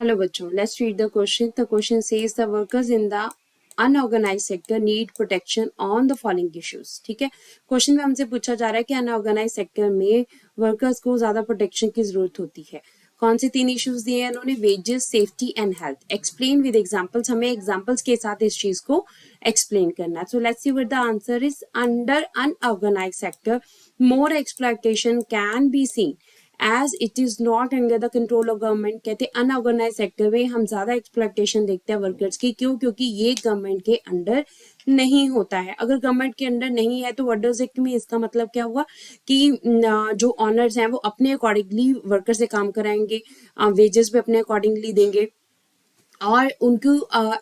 Hello बच्चों, let's read the question. The question says the workers in the unorganised sector need protection on the following issues. ठीक है, question में हमसे पूछा जा रहा है कि अनऑर्गेनाइज सेक्टर में वर्कर्स को ज्यादा प्रोटेक्शन की जरूरत होती है. कौन से 3 इश्यूज दिए हैं इन्होंने? Wages, safety and health. Explain with examples. हमें एग्जांपल्स के साथ इस चीज को एक्सप्लेन करना है. So let's see what the answer is. Under unorganised sector more exploitation can be seen as it is not under the control of government. कहते हैं अनऑर्गेनाइज सेक्टर में हम ज्यादा एक्सप्लॉयटेशन देखते हैं वर्कर्स की. क्यों? क्योंकि ये गवर्नमेंट के अंडर नहीं होता है. अगर गवर्नमेंट के अंडर नहीं है तो व्हाट डज इट मीन? इसका मतलब क्या हुआ कि जो ऑनर्स हैं वो अपने अकॉर्डिंगली वर्कर से काम कराएंगे, वेजेस भी अपने अकॉर्डिंगली देंगे और उनको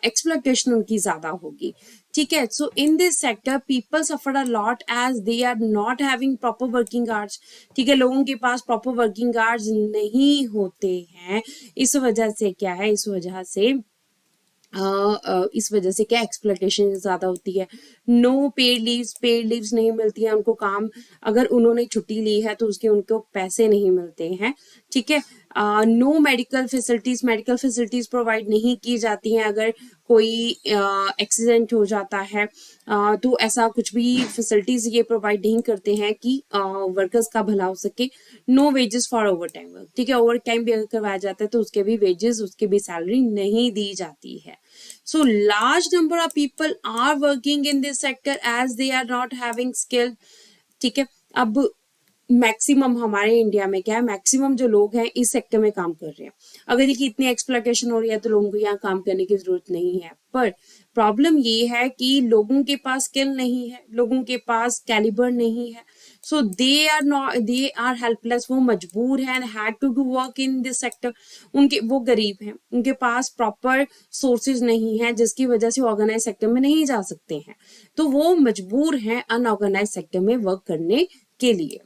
एक्सप्लॉयटेशन उनकी ज्यादा होगी. ठीक है, so in this sector people suffer a lot as they are not having proper working hours. ठीक है, लोगों के पास प्रॉपर वर्किंग आवर्स नहीं होते हैं. इस वजह से क्या है, इस वजह से क्या एक्सप्लॉयटेशन ज्यादा होती है. नो पेड लीव्स नहीं मिलती है उनको. काम अगर उन्होंने छुट्टी ली है तो उसके उनको पैसे नहीं मिलते हैं. ठीक है, नो मेडिकल फैसिलिटीज प्रोवाइड नहीं की जाती हैं. अगर कोई एक्सीडेंट हो जाता है तो ऐसा कुछ भी फैसिलिटीज ये प्रोवाइड नहीं करते हैं कि वर्कर्स का भला हो सके. No wages for overtime work. ठीक है, ओवर टाइम भी अगर करवाया जाता है तो उसके भी वेजेस, उसकी भी सैलरी नहीं दी जाती है. So large number of people are working in this sector as they are not having skill. ठीक है, अब मैक्सिमम हमारे इंडिया में क्या है, मैक्सिमम जो लोग हैं इस सेक्टर में काम कर रहे हैं. अगर देखिए इतनी एक्सप्लॉयटेशन हो रही है तो लोगों को यहाँ काम करने की जरूरत नहीं है. पर प्रॉब्लम ये है कि लोगों के पास स्किल नहीं है, लोगों के पास कैलिबर नहीं है. So they are helpless. वो मजबूर हैं, had to do work in this sector. वो गरीब हैं, उनके पास प्रॉपर सोर्सेज नहीं है जिसकी वजह से ऑर्गेनाइज सेक्टर में नहीं जा सकते हैं. तो वो मजबूर हैं अनऑर्गेनाइज सेक्टर में वर्क करने के लिए.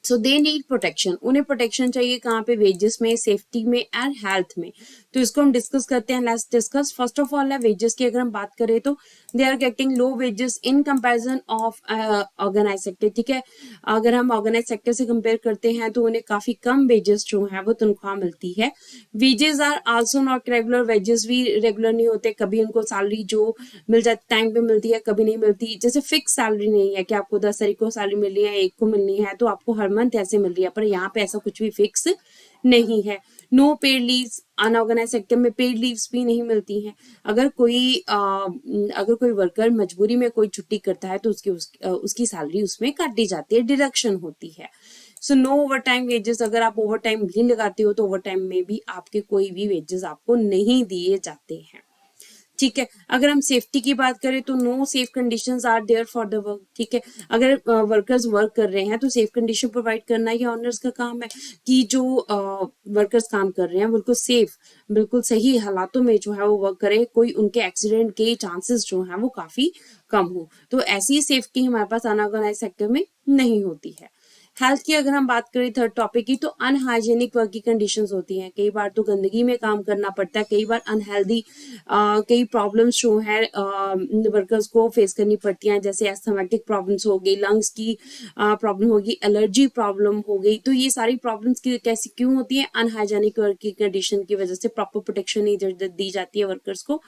सो दे नीड प्रोटेक्शन. उन्हें प्रोटेक्शन चाहिए कहाँ पे? वेजेस में, सेफ्टी में एंड हेल्थ में. तो इसको हम डिस्कस करते हैं. Let's discuss. First of all है वेजेस की अगर हम बात करें तो they are getting low wages in comparison of organise sector. ठीक है, अगर हम ऑर्गेनाइज सेक्टर से कंपेयर करते हैं तो उन्हें काफी कम वेजेस जो है वो तनख्वाह मिलती है. Wages are also not regular. Wages भी रेगुलर नहीं होते. कभी उनको सैलरी जो मिल जाती टाइम पे मिलती है, कभी नहीं मिलती. जैसे फिक्स सैलरी नहीं है कि आपको 10 तारीख को सैलरी मिलनी है, 1 को मिलनी है, तो आपको हर मंथ ऐसे मिल रही है. पर यहाँ पे ऐसा कुछ भी फिक्स नहीं है. No paid leaves. Unorganise sector में पेड लीव्स भी नहीं मिलती हैं. अगर कोई वर्कर मजबूरी में कोई छुट्टी करता है तो उसकी सैलरी उसमें काटी जाती है, डिडक्शन होती है. So no overtime wages. अगर आप ओवर टाइम भी लगाते हो तो ओवर टाइम में भी आपके कोई भी वेजेस आपको नहीं दिए जाते हैं. ठीक है, अगर हम सेफ्टी की बात करें तो no safe conditions are there for the work. ठीक है, अगर वर्कर्स वर्क कर रहे हैं तो सेफ कंडीशन प्रोवाइड करना ये ऑनर्स का काम है कि जो वर्कर्स काम कर रहे हैं बिल्कुल सेफ, बिल्कुल सही हालातों में जो है वो वर्क करें. कोई उनके एक्सीडेंट के चांसेस जो हैं वो काफी कम हो. तो ऐसी सेफ्टी हमारे पास अनऑर्गेनाइज सेक्टर में नहीं होती है. हेल्थ की अगर हम बात करें थर्ड टॉपिक की, तो अनहाइजेनिक वर्क की कंडीशंस होती हैं. कई बार तो गंदगी में काम करना पड़ता है, कई बार अनहेल्दी कई प्रॉब्लम्स जो है वर्कर्स को फेस करनी पड़ती हैं. जैसे एस्थमेटिक प्रॉब्लम्स हो गई, लंग्स की प्रॉब्लम होगी, एलर्जी प्रॉब्लम हो गई. तो ये सारी प्रॉब्लम्स की कैसी क्यों होती हैं? अनहाइजेनिक वर्क की कंडीशन की वजह से प्रॉपर प्रोटेक्शन नहीं दी जाती है वर्कर्स को.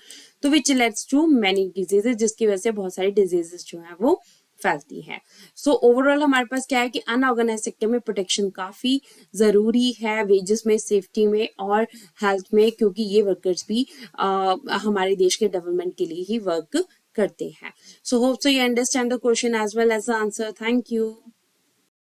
तो विच लेड्स टू मैनी डिजीजेस, जिसकी वजह से बहुत सारी डिजीजेस जो है वो फैलती है. सो ओवरऑल हमारे पास क्या है कि अनऑर्गेनाइज सेक्टर में प्रोटेक्शन काफी जरूरी है, वेजेस में, सेफ्टी में और हेल्थ में, क्योंकि ये वर्कर्स भी हमारे देश के डेवलपमेंट के लिए ही वर्क करते हैं. So hope so you understand the question as well as the answer. Thank you.